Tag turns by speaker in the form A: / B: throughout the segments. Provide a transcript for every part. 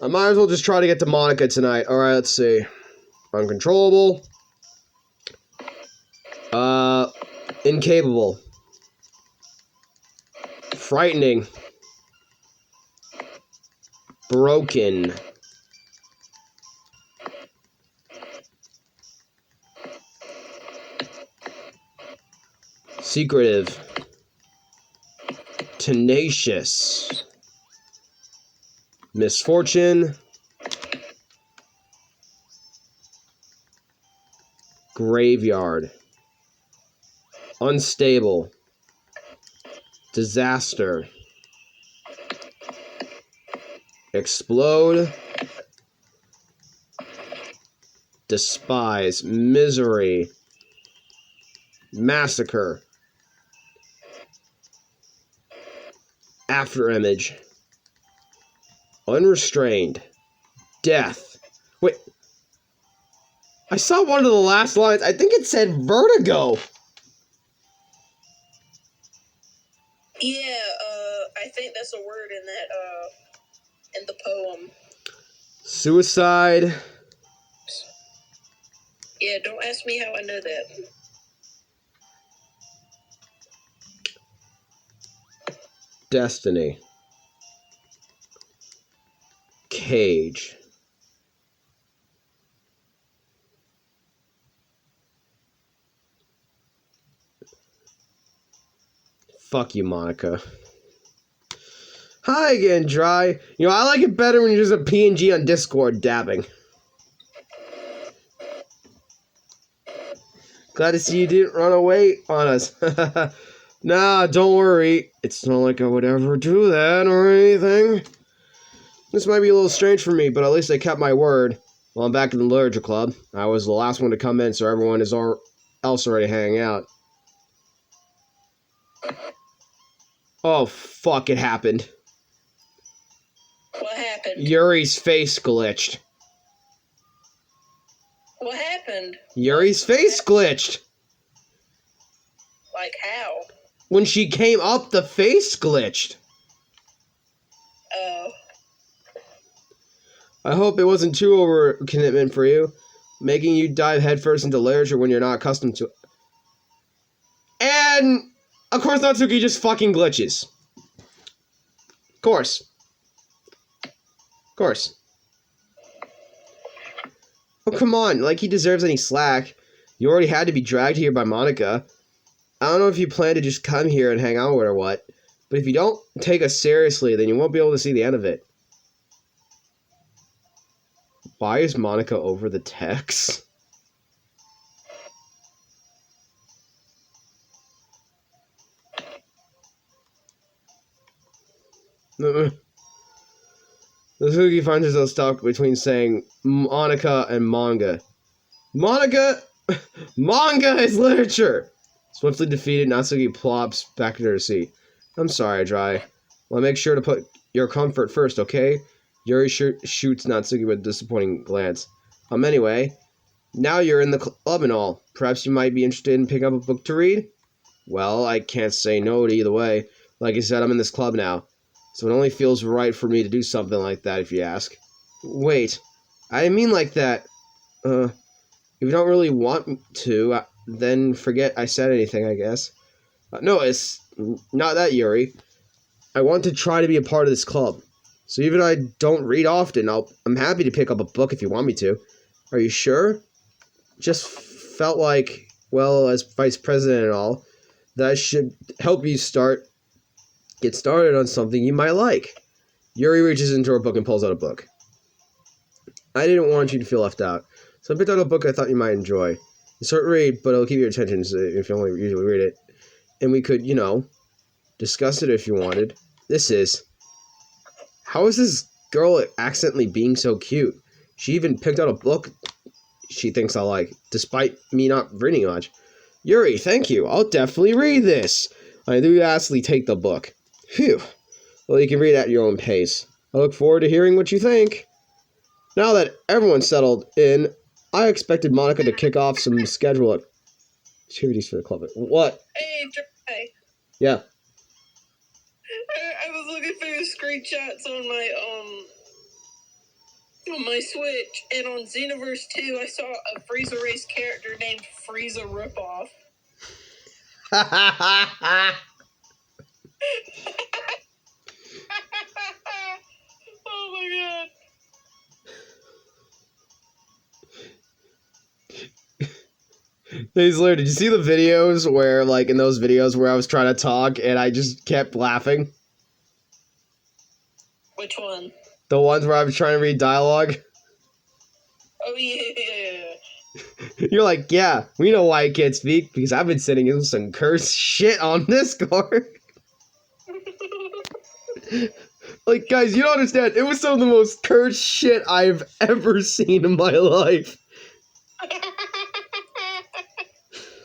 A: I might as well just try to get to Monica tonight. Alright, let's see. Uncontrollable. Incapable. Frightening. Broken. Secretive. Tenacious. Misfortune. Graveyard. Unstable. Disaster. Explode. Despise. Misery. Massacre. Afterimage. Unrestrained. Death. Wait. I saw one of the last lines. I think it said vertigo.
B: Yeah, I think that's a word in that, in the poem.
A: Suicide.
B: Yeah, don't ask me how I know that.
A: Destiny. Cage. Fuck you, Monica. Hi again, Dry. You know, I like it better when you're just a PNG on Discord dabbing. Glad to see you didn't run away on us. Nah, don't worry. It's not like I would ever do that or anything. This might be a little strange for me, but at least I kept my word. Well, I'm back in the literature club. I was the last one to come in, so everyone is else already hanging out. Oh, fuck, it happened.
B: What happened?
A: Yuri's face glitched.
B: What happened?
A: Yuri's face glitched.
B: Like how?
A: When she came up, the face glitched.
B: Oh.
A: I hope it wasn't too over commitment for you, making you dive headfirst into literature when you're not accustomed to it. And, of course, Natsuki just fucking glitches. Of course. Of course. Oh, come on. Like he deserves any slack. You already had to be dragged here by Monica. I don't know if you plan to just come here and hang out with her or what, but if you don't take us seriously, then you won't be able to see the end of it. Why is Monica over the text? Natsuki finds herself stuck between saying Monica and manga. Monica! Manga is literature! Swiftly defeated, Natsuki plops back into her seat. I'm sorry, Dry. Well, make sure to put your comfort first, okay? Yuri shoots Natsuki with a disappointing glance. Anyway, now you're in the club and all. Perhaps you might be interested in picking up a book to read? Well, I can't say no to either way. Like I said, I'm in this club now. So it only feels right for me to do something like that if you ask. Wait, I didn't mean like that. If you don't really want to, then forget I said anything, I guess. No, it's not that, Yuri. I want to try to be a part of this club. So even if I don't read often, I'm happy to pick up a book if you want me to. Are you sure? Just felt like, well, as vice president and all, that I should help you get started on something you might like. Yuri reaches into her book and pulls out a book. I didn't want you to feel left out, so I picked out a book I thought you might enjoy. It's a short read, but it'll keep your attention if you only usually read it. And we could, discuss it if you wanted. This is... How is this girl accidentally being so cute? She even picked out a book she thinks I'll like, despite me not reading much. Yuri, thank you. I'll definitely read this. I enthusiastically take the book. Phew. Well, you can read at your own pace. I look forward to hearing what you think. Now that everyone's settled in, I expected Monica to kick off some scheduled activities for the club. What?
B: Hey, Dry.
A: Yeah.
B: I was looking through screenshots on my, on my Switch, and on Xenoverse 2, I saw a Frieza Race character named Frieza Ripoff. Oh my god.
A: Hey, Slayer, did you see the videos where, like, in those videos where I was trying to talk and I just kept laughing?
B: Which one?
A: The ones where I was trying to read dialogue?
B: Oh, yeah.
A: You're like, yeah, we know why I can't speak, because I've been sitting in some cursed shit on Discord. Like, guys, you don't understand. It was some of the most cursed shit I've ever seen in my life.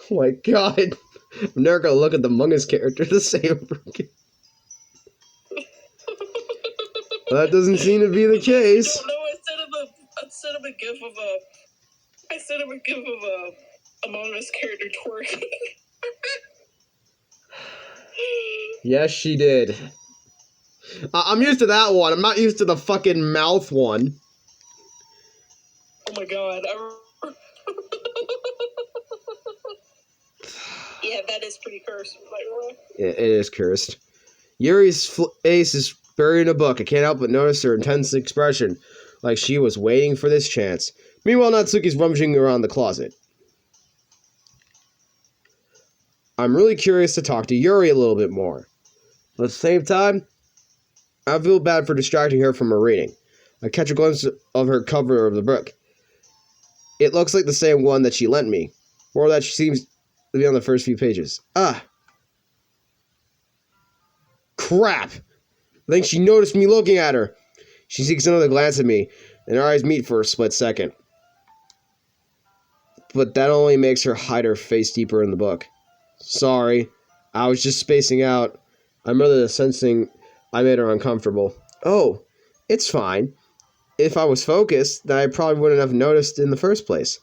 A: Oh my god. I'm never gonna look at the Among Us character the same again. That doesn't seem to be the case.
B: No, I sent him a gif of a Among Us character twerking.
A: Yes, she did. I'm used to that one. I'm not used to the fucking mouth one.
B: Oh my god. Yeah, that is pretty cursed.
A: It is cursed. Yuri's face is buried in a book. I can't help but notice her intense expression, like she was waiting for this chance. Meanwhile, Natsuki's rummaging around the closet. I'm really curious to talk to Yuri a little bit more. But at the same time, I feel bad for distracting her from her reading. I catch a glimpse of her cover of the book. It looks like the same one that she lent me, or that she seems to be on the first few pages. Ah. Crap! I think she noticed me looking at her. She seeks another glance at me, and our eyes meet for a split second. But that only makes her hide her face deeper in the book. Sorry, I was just spacing out. I'm really sensing I made her uncomfortable. Oh, it's fine. If I was focused, then I probably wouldn't have noticed in the first place.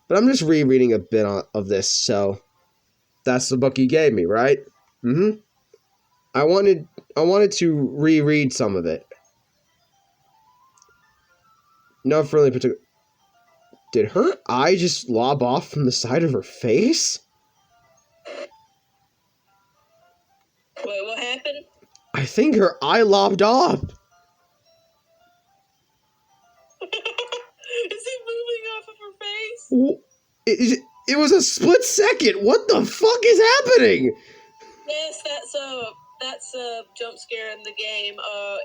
A: But I'm just rereading a bit of this, so that's the book you gave me, right? Mm-hmm. I wanted to reread some of it. No really particular. Did her eye just lob off from the side of her face?
B: Wait, what happened?
A: I think her eye lobbed off.
B: Is it moving off of her face?
A: It was a split second. What the fuck is happening?
B: Yes, that's a jump scare in the game.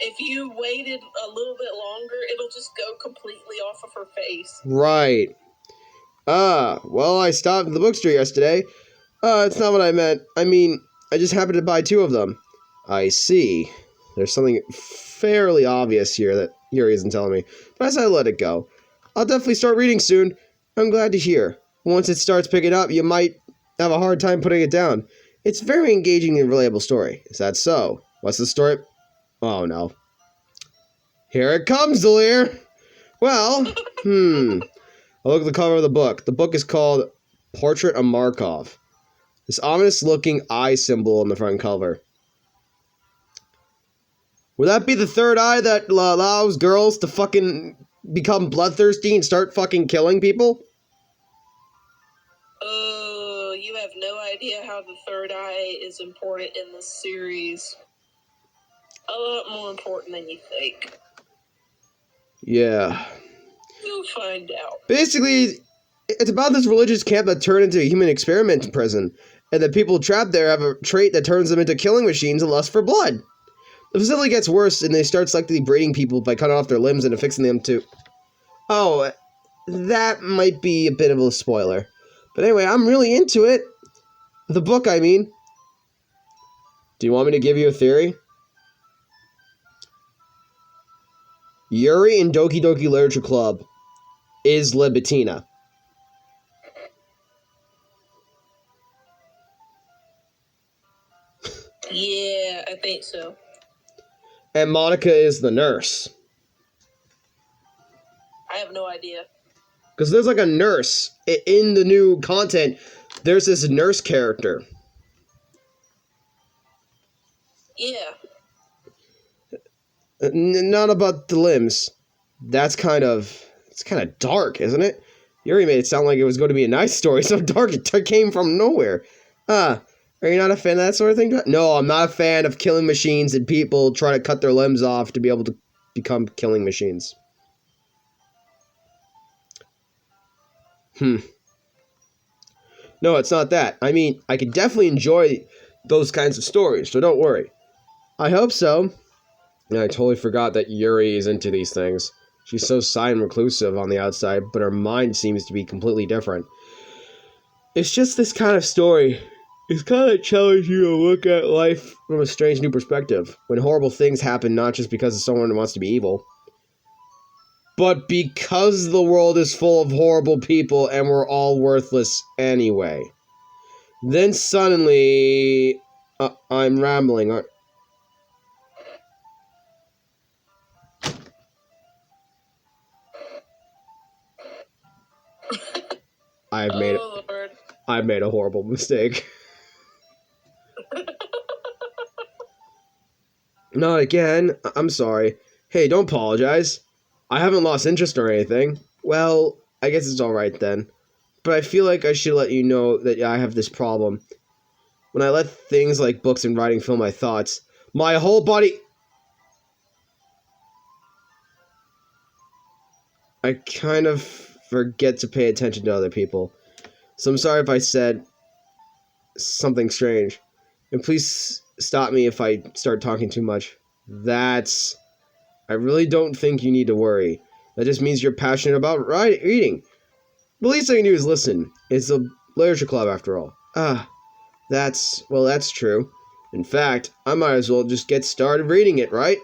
B: If you waited a little bit longer, it'll just go completely off of her face.
A: Right. Well, I stopped at the bookstore yesterday. It's not what I meant. I mean, I just happened to buy 2 of them. I see. There's something fairly obvious here that Yuri isn't telling me. But I said let it go. I'll definitely start reading soon. I'm glad to hear. Once it starts picking up, you might have a hard time putting it down. It's a very engaging and relatable story. Is that so? What's the story? Oh, no. Here it comes, Delir! Well, I'll look at the cover of the book. The book is called Portrait of Markov. This ominous-looking eye symbol on the front cover. Would that be the third eye that allows girls to fucking become bloodthirsty and start fucking killing people?
B: Oh, you have no idea how the third eye is important in this series. A lot more important than you think.
A: Yeah.
B: You'll find out.
A: Basically, it's about this religious camp that turned into a human experiment in prison, and the people trapped there have a trait that turns them into killing machines and lust for blood. The facility gets worse, and they start selectively breeding people by cutting off their limbs and affixing them to... Oh, that might be a bit of a spoiler. But anyway, I'm really into it. The book, I mean. Do you want me to give you a theory? Yuri in Doki Doki Literature Club is Libitina.
B: Yeah, I think so.
A: And Monica is the nurse.
B: I have no idea.
A: Because there's like a nurse. In the new content, there's this nurse character.
B: Yeah.
A: Not about the limbs, It's kind of dark, isn't it? Yuri made it sound like it was going to be a nice story, so dark it came from nowhere. Are you not a fan of that sort of thing? No, I'm not a fan of killing machines and people trying to cut their limbs off to be able to become killing machines. No, it's not that. I mean, I could definitely enjoy those kinds of stories, so don't worry. I hope so. Yeah, I totally forgot that Yuri is into these things. She's so silent and reclusive on the outside, but her mind seems to be completely different. It's just this kind of story. It's kind of challenging you to look at life from a strange new perspective, when horrible things happen not just because someone wants to be evil, but because the world is full of horrible people and we're all worthless anyway. Then suddenly... I'm rambling. I've made a horrible mistake. Not again. I'm sorry. Hey, don't apologize. I haven't lost interest or anything. Well, I guess it's alright then. But I feel like I should let you know that I have this problem. When I let things like books and writing fill my thoughts, my whole body... I kind of forget to pay attention to other people. So I'm sorry if I said something strange. And please stop me if I start talking too much. I really don't think you need to worry. That just means you're passionate about reading. The least I can do is listen. It's a literature club after all. That's true. In fact, I might as well just get started reading it, right?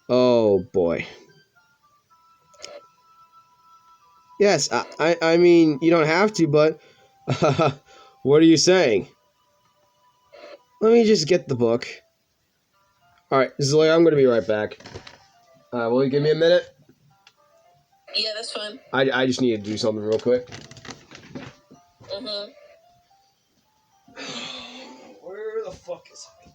A: Oh boy. Yes, I mean, you don't have to, but what are you saying? Let me just get the book. Alright, Zoe, I'm going to be right back. Will you give me a minute?
B: Yeah, that's fine.
A: I just need to do something real quick. Where the fuck is I?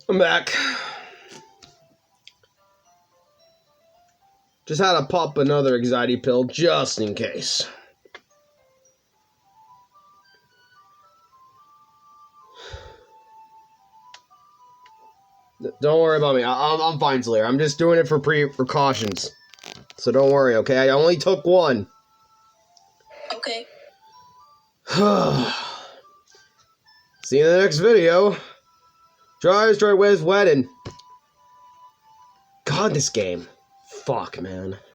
A: I'm back. Just had to pop another anxiety pill just in case. Don't worry about me. I'm fine, Slayer. I'm just doing it for precautions. So don't worry, okay? I only took one.
B: Okay.
A: See you in the next video. Try with wedding. God, this game. Fuck, man.